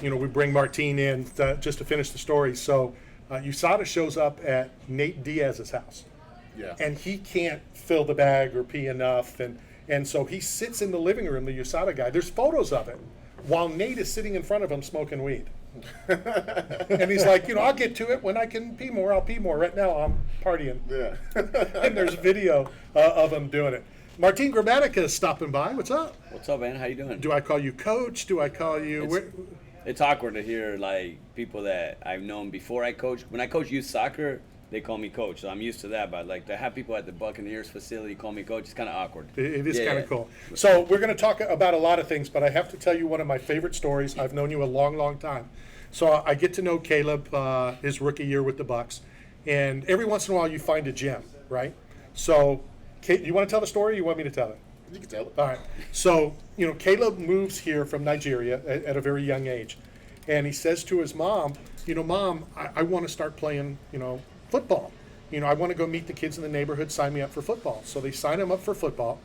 We bring Martín in just to finish the story. So USADA shows up at Nate Diaz's house. Yeah. And he can't fill the bag or pee enough. And so he sits in the living room, the USADA guy. There's photos of it while Nate is sitting in front of him smoking weed. And he's like, I'll get to it when I can pee more. I'll pee more. Right now I'm partying. Yeah. And there's video of him doing it. Martín Gramática is stopping by. What's up? What's up, man? How you doing? Do I call you coach? Do I call you... It's awkward to hear like people that I've known before I coach. When I coach youth soccer, they call me coach, so I'm used to that. But like to have people at the Buccaneers facility call me coach, it's kind of awkward. It is kind of cool. So we're going to talk about a lot of things, but I have to tell you one of my favorite stories. I've known you a long, long time. So I get to know Caleb his rookie year with the Bucks, and every once in a while you find a gem, right? So, you want to tell the story, or you want me to tell it? You can tell it. All right. So, Caleb moves here from Nigeria at a very young age. And he says to his mom, Mom, I want to start playing, football. I want to go meet the kids in the neighborhood, sign me up for football. So they sign him up for football.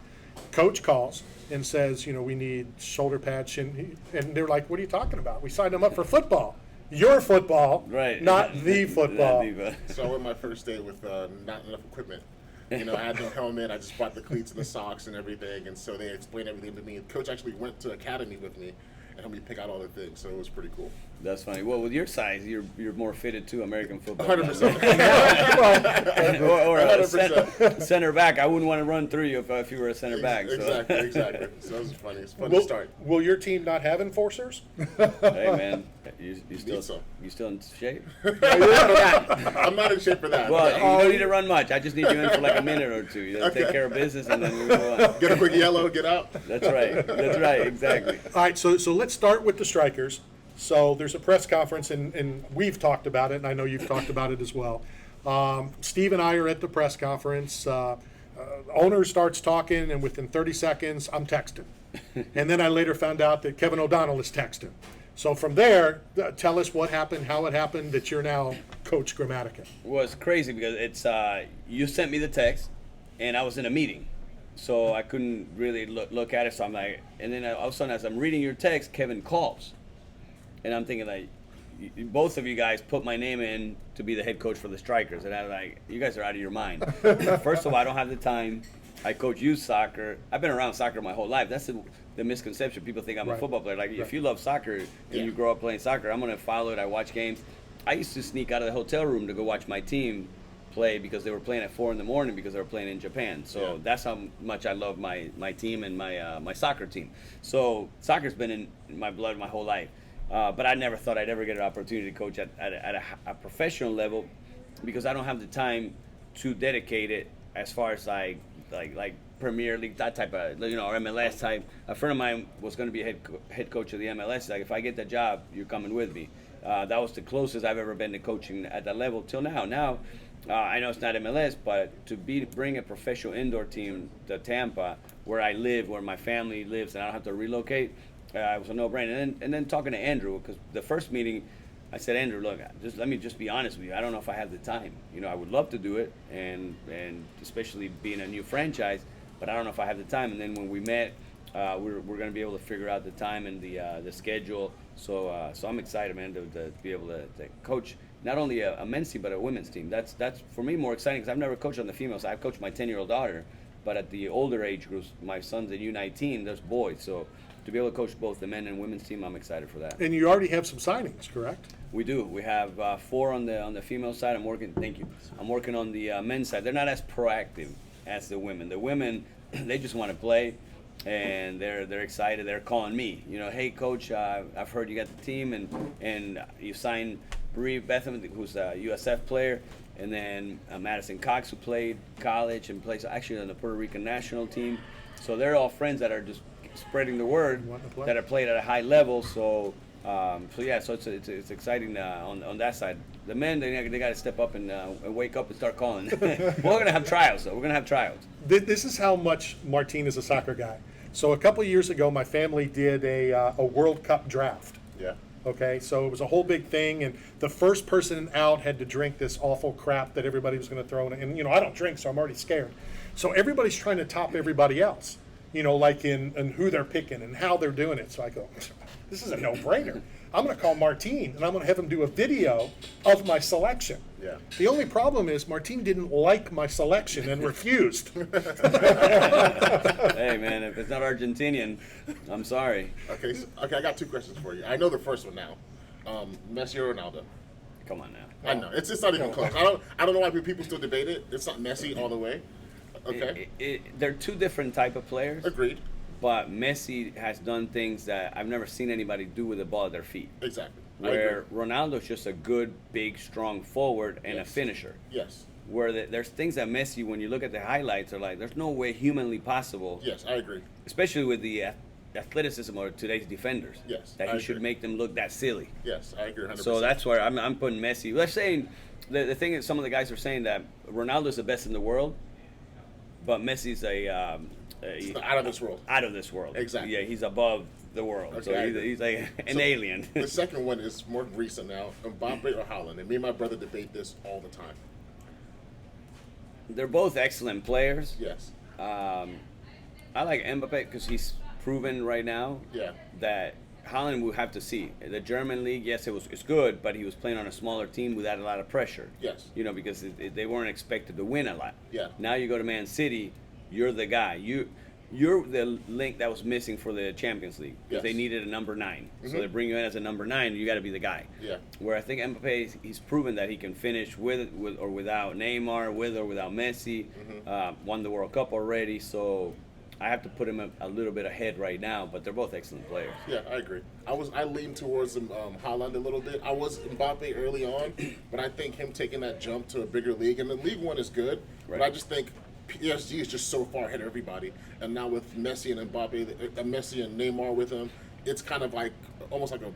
Coach calls and says, we need shoulder pads. And they're like, what are you talking about? We signed him up for football. Your football, right? Not the football. So I went my first day with not enough equipment. I had no helmet. I just bought the cleats and the socks and everything. And so they explained everything to me. Coach actually went to academy with me and helped me pick out all the things. So it was pretty cool. That's funny. Well, with your size, you're more fitted to American football. 100%. or a center back. I wouldn't want to run through you if you were a center back. Exactly. So it was funny. It's fun to start. Will your team not have enforcers? Hey, man. You still in shape? I'm not in shape for that. Well, you don't need to run much. I just need you in for like a minute or two. Take care of business, and then we go on. Get a quick yellow, get out. That's right. Exactly. All right, so let's start with the Strikers. So there's a press conference, and we've talked about it, and I know you've talked about it as well. Steve and I are at the press conference. Owner starts talking, and within 30 seconds, I'm texting. And then I later found out that Kevin O'Donnell is texting. So from there, tell us what happened, how it happened that you're now Coach Gramática. Well, it's crazy because it's you sent me the text, and I was in a meeting. So I couldn't really look at it. So I'm like, and then all of a sudden, as I'm reading your text, Kevin calls. And I'm thinking, like, both of you guys put my name in to be the head coach for the Strikers. And I'm like, you guys are out of your mind. First of all, I don't have the time. I coach youth soccer. I've been around soccer my whole life. That's the misconception. People think I'm a football player. Like, if you love soccer and you grow up playing soccer, I'm going to follow it. I watch games. I used to sneak out of the hotel room to go watch my team play because they were playing at 4 a.m. because they were playing in Japan. So that's how much I love my team and my soccer team. So soccer's been in my blood my whole life. But I never thought I'd ever get an opportunity to coach at a professional level because I don't have the time to dedicate it as far as like Premier League, that type of, or MLS type. A friend of mine was going to be a head coach of the MLS. He's like, if I get that job, you're coming with me. That was the closest I've ever been to coaching at that level till now. Now, I know it's not MLS, but to bring a professional indoor team to Tampa, where I live, where my family lives, and I don't have to relocate, it was a no-brainer. And then talking to Andrew, because the first meeting, I said, Andrew, look, let me just be honest with you. I don't know if I have the time. I would love to do it, and especially being a new franchise, but I don't know if I have the time. And then when we met, we're going to be able to figure out the time and the schedule. So I'm excited, man, to be able to coach not only a men's team but a women's team. That's for me more exciting because I've never coached on the female side. I've coached my 10-year-old daughter, but at the older age groups, my son's in U19. There's boys, so to be able to coach both the men and women's team, I'm excited for that. And you already have some signings, correct? We do. We have 4 on the female side. I'm working on the men's side. They're not as proactive as the women. The women, they just want to play, and they're excited. They're calling me. Hey coach, I've heard you got the team, and you signed Bree Betham, who's a USF player, and then Madison Cox, who played college and plays actually on the Puerto Rican national team. So they're all friends that are just spreading the word that are played at a high level. So it's exciting on that side. The men, they got to step up and wake up and start calling. We're going to have trials, though. We're going to have trials. This is how much Martín is a soccer guy. So a couple of years ago, my family did a World Cup draft. Yeah. Okay, so it was a whole big thing, and the first person out had to drink this awful crap that everybody was going to throw in. And, I don't drink, so I'm already scared. So everybody's trying to top everybody else, like in who they're picking and how they're doing it. So I go, this is a no-brainer. I'm going to call Martín, and I'm going to have him do a video of my selection. Yeah. The only problem is Martín didn't like my selection and refused. Hey man, if it's not Argentinian, I'm sorry. Okay, I got 2 questions for you. I know the first one now. Messi or Ronaldo? Come on now. I know it's not even close. I don't know why people still debate it. It's not Messi all the way. Okay. They're 2 different type of players. Agreed. But Messi has done things that I've never seen anybody do with the ball at their feet. Exactly. Where Ronaldo's just a good, big, strong forward and a finisher. Yes. Where there's things that Messi, when you look at the highlights, are like, there's no way humanly possible. Yes, I agree. Especially with the athleticism of today's defenders. Yes, That I he should agree. make them look that silly. Yes, I agree 100%. So that's where I'm putting Messi. They're saying, the thing is, some of the guys are saying that Ronaldo's the best in the world, but Messi's It's out of this world. out of this world. Exactly. Yeah, he's above the world. Okay, I So agree. he's like an So, alien. The second one is more recent now. Mbappe or Haaland? And me and my brother debate this all the time. They're both excellent players. Yes. I like Mbappe because he's proven right now Yeah. that Holland will have to see. The German league, yes, it's good, but he was playing on a smaller team without a lot of pressure. Yes. You know, because they weren't expected to win a lot. Yeah. Now you go to Man City, you're the guy. You're the link that was missing for the Champions League because they Yes. needed a number 9. So they bring you in as a number 9. You got to be the guy. Yeah. Where I think Mbappe, he's proven that he can finish with or without Neymar, with or without Messi. Won the World Cup already, so I have to put him a little bit ahead right now. But they're both excellent players. Yeah, I agree. I lean towards Haaland a little bit. I was Mbappe early on, but I think him taking that jump to a bigger league, and the League One is good, but I just think PSG is just so far ahead of everybody. And now with Messi and Mbappe, Messi and Neymar with him, it's kind of like almost like a,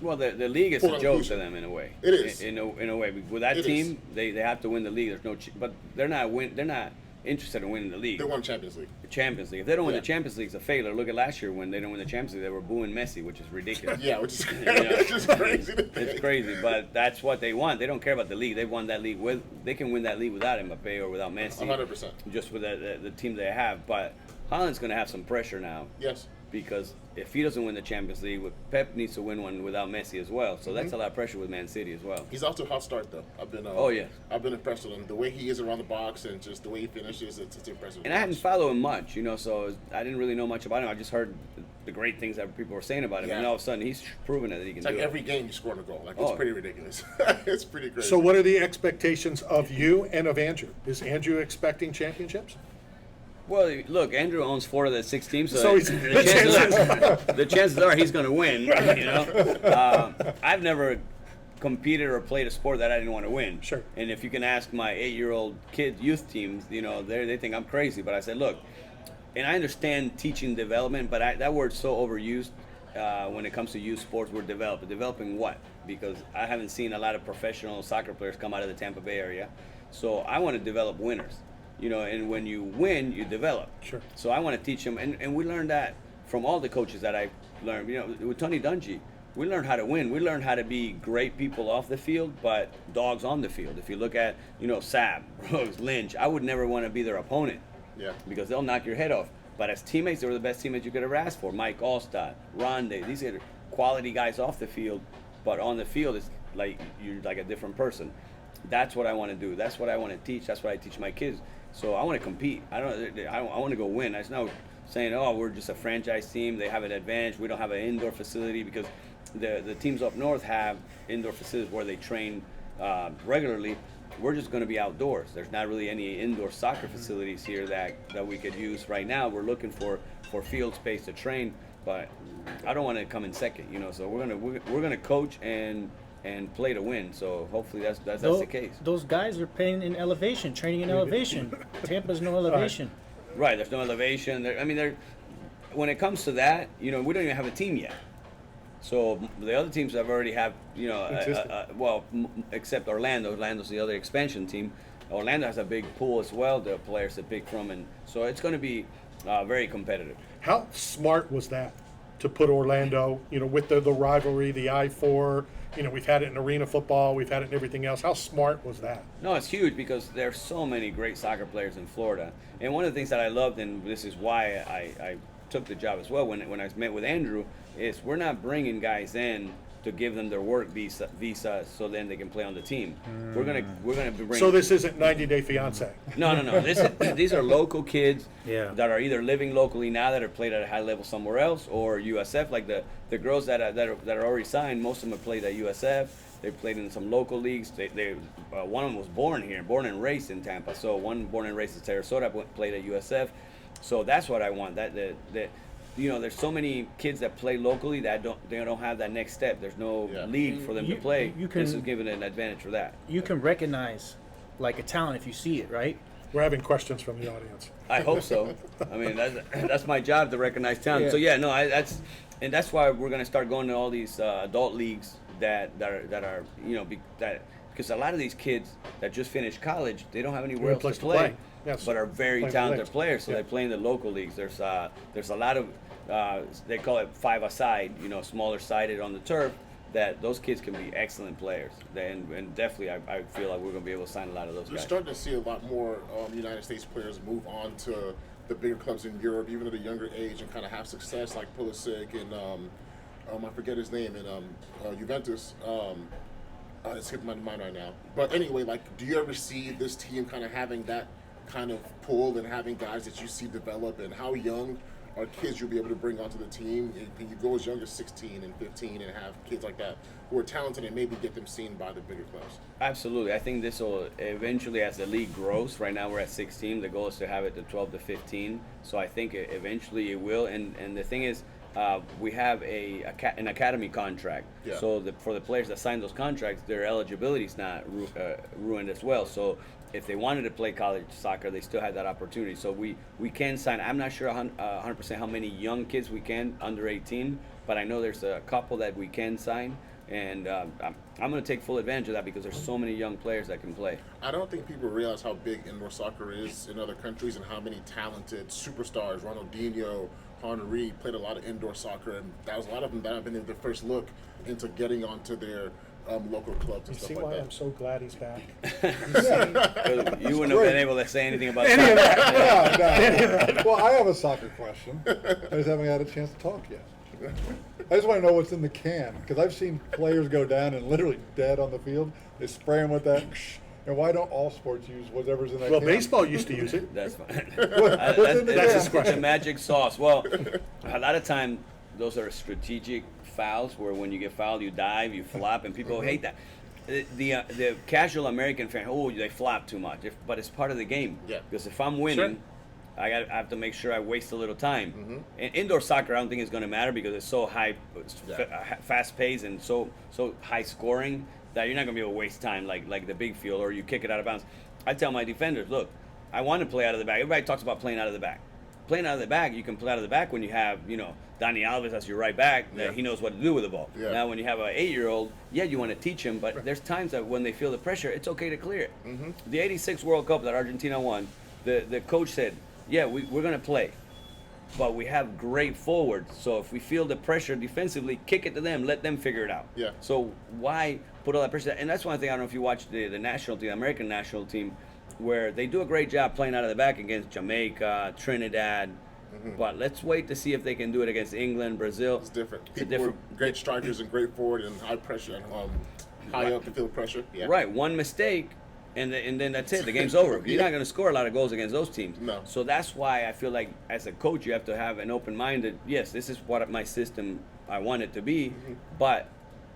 Well, the league is Full a joke inclusion. to them in a way. It is. In a way. With that It team, they have to win the league. There's no, but they're not interested in winning the league. they won Champions League. The Champions League. If they don't win Yeah. the Champions League, it's a failure. Look at last year when they didn't win the Champions League. They were booing Messi, which is ridiculous. Yeah, which is know, which is crazy to think. It's crazy, but that's what they want. They don't care about the league. They won that league with. They can win that league without Mbappe or without Messi. 100%. Just with the team they have. But Holland's going to have some pressure now Yes. because if he doesn't win the Champions League, Pep needs to win one without Messi as well. So that's a lot of pressure with Man City as well. He's off to a hot start though. I've been Oh, yeah. I've been impressed with him. The way he is around the box and just the way he finishes, it's impressive. And I hadn't followed him much, so I didn't really know much about him. I just heard the great things that people were saying about him, and Yeah. all of a sudden he's proven that he can It's like do every it. game he's scoring a goal. Like Oh. it's pretty ridiculous. It's pretty crazy. So what are the expectations of you and of Andrew? Is Andrew expecting championships? Well, look, Andrew owns 4 of the 6 teams, so, So he's- the chances are he's going to win. I've never competed or played a sport that I didn't want to win. Sure. And if you can ask my 8-year-old youth teams, they think I'm crazy. But I said, look, and I understand teaching development, but that word's so overused when it comes to youth sports. We're developing. Developing what? Because I haven't seen a lot of professional soccer players come out of the Tampa Bay area. So I want to develop winners. And when you win, you develop. Sure. So I want to teach them, and we learned that from all the coaches that I've learned. With Tony Dungy, we learned how to win. We learned how to be great people off the field, but dogs on the field. If you look at, Saab, Rose, Lynch, I would never want to be their opponent. Yeah. Because they'll knock your head off. But as teammates, they were the best teammates you could ever ask for. Mike Allstott, Ronde, these are quality guys off the field, but on the field, it's like you're like a different person. That's what I want to do. That's what I want to teach. That's what I teach my kids. So I want to compete. I want to go win. It's not saying, oh, we're just a franchise team. They have an advantage. We don't have an indoor facility because the teams up north have indoor facilities where they train regularly. We're just going to be outdoors. There's not really any indoor soccer facilities here that we could use right now. We're looking for field space to train, but I don't want to come in second. So we're gonna coach and play to win. So hopefully that's the case. Those guys are playing in elevation, training in elevation. Tampa's no elevation. Right. There's no elevation. When it comes to that, we don't even have a team yet. So the other teams have already have, except Orlando. Orlando's the other expansion team. Orlando has a big pool as well, the players to pick from, and so it's going to be very competitive. How smart was that to put Orlando, with the rivalry, the I-4, we've had it in arena football, we've had it in everything else. How smart was that? No, it's huge because there's so many great soccer players in Florida. And one of the things that I loved, and this is why took the job as well when I met with Andrew is we're not bringing guys in to give them their work visa so then they can play on the team. We're gonna bring. So this isn't 90 Day Fiance. No. These are local kids Yeah. that are either living locally now that are played at a high level somewhere else, or USF. Like the girls that are already signed, most of them have played at USF. They played in some local leagues. One of them was born here, born and raised in Tampa. So one born and raised in Sarasota played at USF. So that's what I want. There's so many kids that play locally that they don't have that next step. There's no league for them to play. This is giving an advantage for that. You can recognize like a talent if you see it, right? We're having questions from the audience. I hope so. I mean, that's my job to recognize talent. Yeah. So yeah, no, that's why we're gonna start going to all these adult leagues that are because a lot of these kids that just finished college, they don't have anywhere else to play. Yes. But are very Play talented leagues. players, so Yeah. they play in the local leagues. There's a lot of they call it five-a-side, smaller sided on the turf. That those kids can be excellent players, and definitely I feel like we're gonna be able to sign a lot of those You're guys. starting to see a lot more United States players move on to the bigger clubs in Europe, even at a younger age, and kind of have success, like Pulisic and I forget his name, in Juventus. It's skipping my mind right now. But anyway, like, do you ever see this team kind of having that kind of pull and having guys that you see develop, and how young are kids you'll be able to bring onto the team? Can you go as young as 16 and 15 and have kids like that who are talented and maybe get them seen by the bigger clubs? Absolutely. I think this will eventually, as the league grows, right now we're at 16. The goal is to have it to 12 to 15. So I think eventually it will. And the thing is, we have an academy contract. Yeah. So for the players that sign those contracts, their eligibility is not ruined as well. So if they wanted to play college soccer, they still had that opportunity. So we can sign. I'm not sure 100% how many young kids we can under 18, but I know there's a couple that we can sign. And I'm going to take full advantage of that because there's so many young players that can play. I don't think people realize how big indoor soccer is in other countries and how many talented superstars, Ronaldinho, Henry, played a lot of indoor soccer, and that was a lot of them that have been their first look into getting onto their local clubs and You stuff see like why that. I'm so glad he's back? You wouldn't have been able to say anything about Any of that. that. No. Well, I have a soccer question. I just haven't had a chance to talk yet. I just want to know what's in the can, because I've seen players go down and literally dead on the field. They spray them with that. And why don't all sports use whatever's in that Well, can? baseball used to use it. That's fine. What's in the That's can? his question. The magic sauce. Well, a lot of time those are strategic fouls where when you get fouled, you dive, you flop, and people hate that. The casual American fan, they flop too much, but it's part of the game. Yeah. Because if I'm winning, I have to make sure I waste a little time. And indoor soccer, I don't think it's going to matter because it's so high, fast paced, and so high scoring that you're not going to be able to waste time like the big field, or you kick it out of bounds. I tell my defenders, look, I want to play out of the back. Everybody talks about playing out of the back. Playing out of the back, you can play out of the back when you have, Dani Alves as your right back, that he knows what to do with the ball. Yeah. Now, when you have an 8-year-old, you want to teach him, but there's times that when they feel the pressure, it's okay to clear it. The '86 World Cup that Argentina won, the coach said, we're going to play, but we have great forwards. So if we feel the pressure defensively, kick it to them, let them figure it out. Yeah. So why put all that pressure? And that's one thing, I don't know if you watch the national team, the American national team, where they do a great job playing out of the back against Jamaica, Trinidad. But let's wait to see if they can do it against England, Brazil. It's different. It's People different. with great strikers and great forward and high pressure and high up to feel pressure. Yeah. Right, one mistake, and then that's it. The game's over. You're not going to score a lot of goals against those teams. No. So that's why I feel like as a coach, you have to have an open mind that, yes, this is what my system I want it to be, but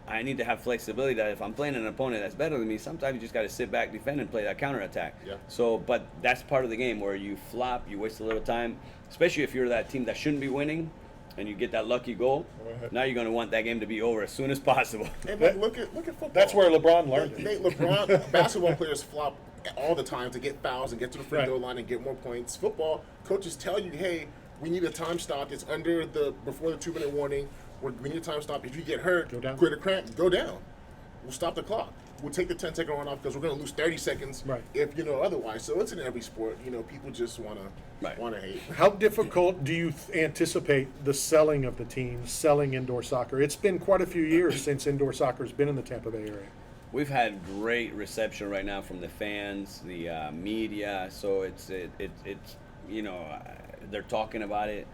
I need to have flexibility that if I'm playing an opponent that's better than me, sometimes you just got to sit back, defend, and play that counterattack. Yeah. So, but that's part of the game where you flop, you waste a little time, especially if you're that team that shouldn't be winning, and you get that lucky goal. Right. Now you're going to want that game to be over as soon as possible. And look at football. That's where LeBron learned it. LeBron, basketball players flop all the time to get fouls and get to the free Right. throw line and get more points. Football coaches tell you, hey, we need a time stop. It's before the 2-minute warning. We need a time stop. If you get hurt, Go down. quit a cramp, go down. We'll stop the clock. We'll take the 10-second run off because we're going to lose 30 seconds Right. if otherwise. So it's in every sport. People just want Right. to hate. How difficult do you anticipate the selling of the teams, selling indoor soccer? It's been quite a few years since indoor soccer has been in the Tampa Bay area. We've had great reception right now from the fans, the media. So it's they're talking about it.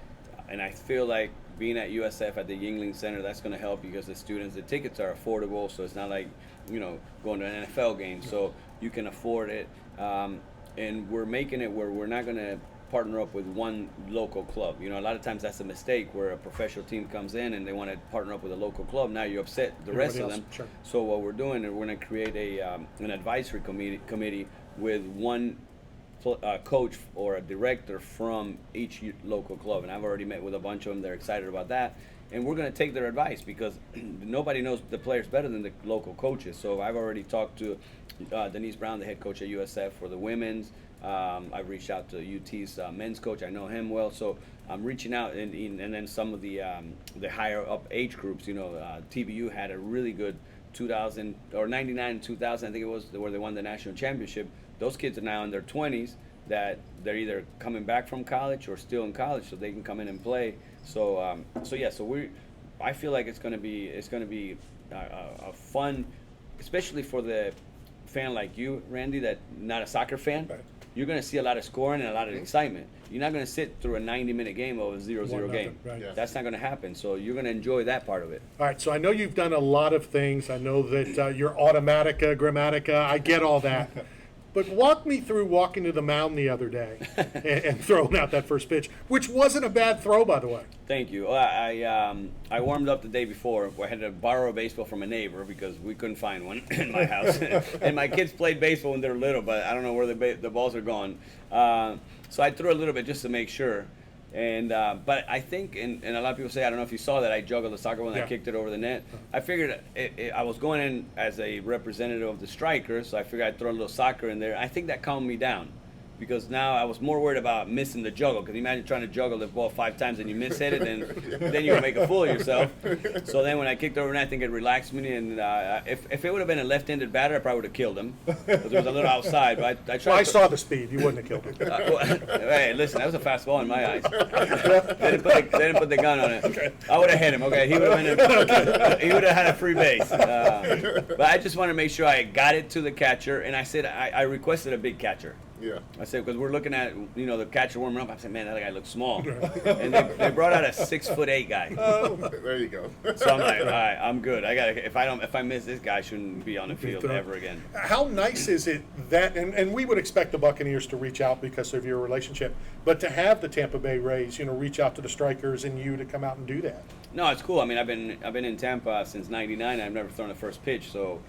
And I feel like being at USF at the Yingling Center, that's going to help because the students, the tickets are affordable, so it's not like, going to an NFL game, so you can afford it. And we're making it where we're not going to partner up with one local club. A lot of times that's a mistake where a professional team comes in and they want to partner up with a local club. Now you upset the rest of them. Sure. So what we're doing is we're going to create an advisory committee with one coach or a director from each local club. And I've already met with a bunch of them. They're excited about that. And we're going to take their advice because nobody knows the players better than the local coaches. So I've already talked to Denise Brown, the head coach at USF for the women's. I've reached out to UT's men's coach. I know him well, so I'm reaching out, and then some of the higher up age groups. TVU had a really good 2000 or 99 and 2000, I think it was, where they won the national championship. Those kids are now in their 20s that they're either coming back from college or still in college, so they can come in and play. So I feel like it's going to be a fun, especially for the fan like you, Randy, that not a soccer fan. Right. You're going to see a lot of scoring and a lot of excitement. You're not going to sit through a 90-minute game of a 0-0 game. Right. Yeah. That's not going to happen. So you're going to enjoy that part of it. All right, so I know you've done a lot of things. I know that you're Automatica, Grammatica. I get all that. But walk me through walking to the mound the other day and throwing out that first pitch, which wasn't a bad throw, by the way. Thank you. I warmed up the day before. I had to borrow a baseball from a neighbor because we couldn't find one in my house. And my kids played baseball when they were little, but I don't know where the balls are gone. So I threw a little bit just to make sure. And but I think, and a lot of people say, I don't know if you saw that, I juggled the soccer ball and I kicked it over the net. I figured I was going in as a representative of the Strikers, so I figured I'd throw a little soccer in there. I think that calmed me down because now I was more worried about missing the juggle. Because imagine trying to juggle the ball 5 times and you miss hit it, and then you're gonna make a fool of yourself. So then when I kicked over the net, I think it relaxed me. And if it would have been a left-handed batter, I probably would have killed him because it was a little outside. But I tried. Well, I saw the speed. You wouldn't have killed him. Hey, listen, that was a fast ball in my eyes. They didn't put the gun on it. Okay. I would have hit him. Okay, he would have had a free base. But I just want to make sure I got it to the catcher, and I said I requested a big catcher. Yeah. I said, because we're looking at, the catcher warming up. I said, man, that guy looks small. And they brought out a 6'8" guy. There you go. So I'm like, all right, I'm good. If I miss this guy, I shouldn't be on the field ever again. How nice is it that, and we would expect the Buccaneers to reach out because of your relationship, but to have the Tampa Bay Rays, reach out to the Strikers and you to come out and do that? No, it's cool. I mean, I've been in Tampa since '99. I've never thrown a first pitch, so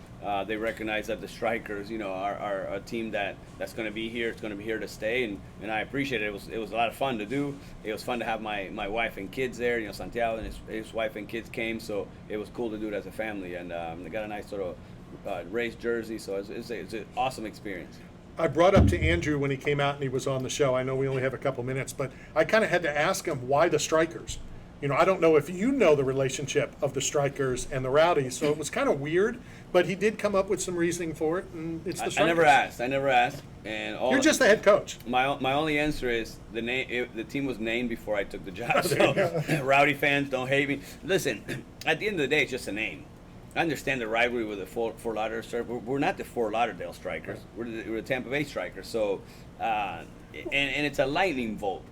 they recognize that the Strikers, are a team that's going to be here. It's going to be here to stay, and I appreciate it. It was a lot of fun to do. It was fun to have my wife and kids there. Santiago and his wife and kids came, so it was cool to do it as a family. And they got a nice sort of race jersey, so it's an awesome experience. I brought up to Andrew when he came out and he was on the show. I know we only have a couple minutes, but I kind of had to ask him why the Strikers. I don't know if you know the relationship of the Strikers and the Rowdies, so it was kind of weird, but he did come up with some reasoning for it, and it's the Strikers. I never asked. And you're just the head coach. My only answer is the team was named before I took the job, so Rowdy fans don't hate me. Listen, at the end of the day, it's just a name. I understand the rivalry with the Fort Lauderdale Strikers. We're not the Fort Lauderdale Strikers. We're the Tampa Bay Strikers. So, and it's a lightning bolt.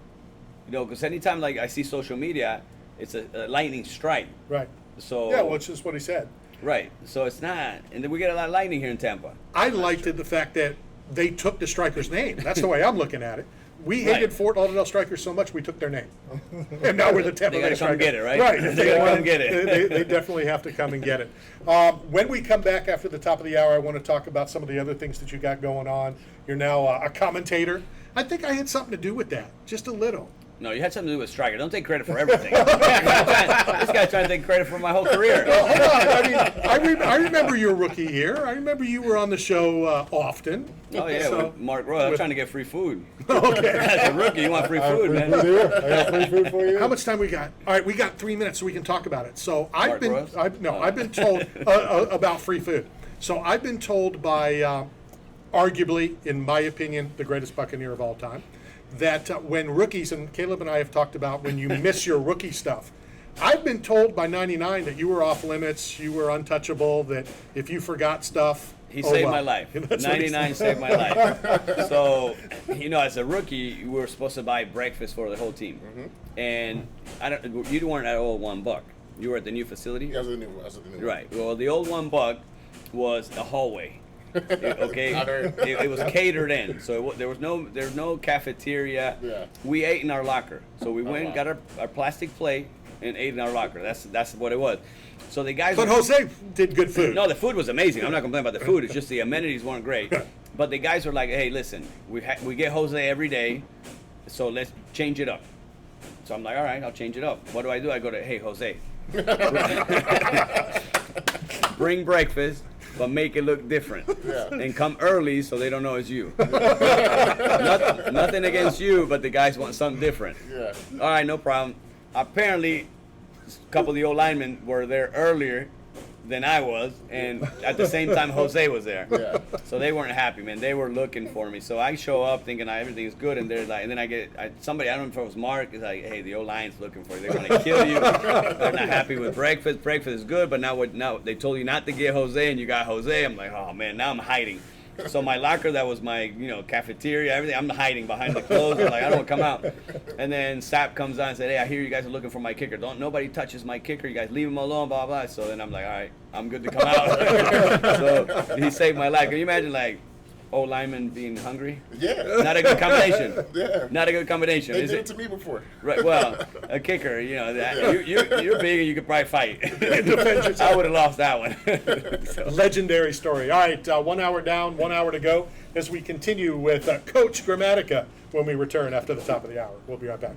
Because anytime I see social media, it's a lightning strike. Right. So yeah, well, it's just what he said. Right. So it's not, and then we get a lot of lightning here in Tampa. I liked the fact that they took the Strikers' name. That's the way I'm looking at it. We hated Fort Lauderdale Strikers so much we took their name, and now we're the Tampa Bay Strikers. They got to come get it, right? Right. They got to come get it. They definitely have to come and get it. When we come back after the top of the hour, I want to talk about some of the other things that you got going on. You're now a commentator. I think I had something to do with that, just a little. No, you had something to do with Striker. Don't take credit for everything. This guy's trying to take credit for my whole career. Well, hold on. I remember your rookie year. I remember you were on the show often. Oh, yeah, with Mark Roy. I'm trying to get free food. Okay. As a rookie, you want free food, man. I got free food for you. How much time we got? All right, we got 3 minutes so we can talk about it. So I've been told about free food. So I've been told by, arguably, in my opinion, the greatest Buccaneer of all time, that when rookies, and Caleb and I have talked about when you miss your rookie stuff, I've been told by 99 that you were off limits, you were untouchable, that if you forgot stuff, He oh saved well. my life. That's what he 99 saved my life. So, as a rookie, we were supposed to buy breakfast for the whole team. And you weren't at old One Buck. You were at the new facility? Yeah, I was at the new one. Right. Well, the old One Buck was a hallway. Okay, I heard. it was catered in, so there was no cafeteria. Yeah. We ate in our locker, so we went and wow. got our plastic plate and ate in our locker. That's what it was. So the guys. But Jose did good food. No, the food was amazing. I'm not complaining about the food. It's just the amenities weren't great. But the guys were like, "Hey, listen, we get Jose every day, so let's change it up." So I'm like, "All right, I'll change it up." What do? I go to, "Hey, Jose, bring breakfast, but make it look different. Yeah. And come early so they don't know it's you." Nothing against you, but the guys want something different. Yeah. All right, no problem. Apparently, a couple of the old linemen were there earlier than I was, and at the same time, Jose was there. Yeah. So they weren't happy, man. They were looking for me. So I show up thinking everything's good, and they're like, and then I get somebody, I don't know if it was Mark, is like, "Hey, the old line's looking for you. They're gonna kill you. They're not happy with breakfast. Breakfast is good, but now they told you not to get Jose, and you got Jose." I'm like, "Oh man, now I'm hiding." So my locker, that was my cafeteria, everything, I'm hiding behind the clothes. I'm like, I don't come out. And then Sap comes on and said, "Hey, I hear you guys are looking for my kicker. Nobody touches my kicker. You guys leave him alone, blah, blah." So then I'm like, all right, I'm good to come out. So he saved my life. Can you imagine, like, old lineman being hungry? Yeah. Not a good combination. Yeah. Not a good combination. They Is did it it? to me before. Right. Well, a kicker, you're big and you could probably fight. I would have lost that one. So. Legendary story. All right, 1 hour down, 1 hour to go as we continue with Coach Gramática when we return after the top of the hour. We'll be right back.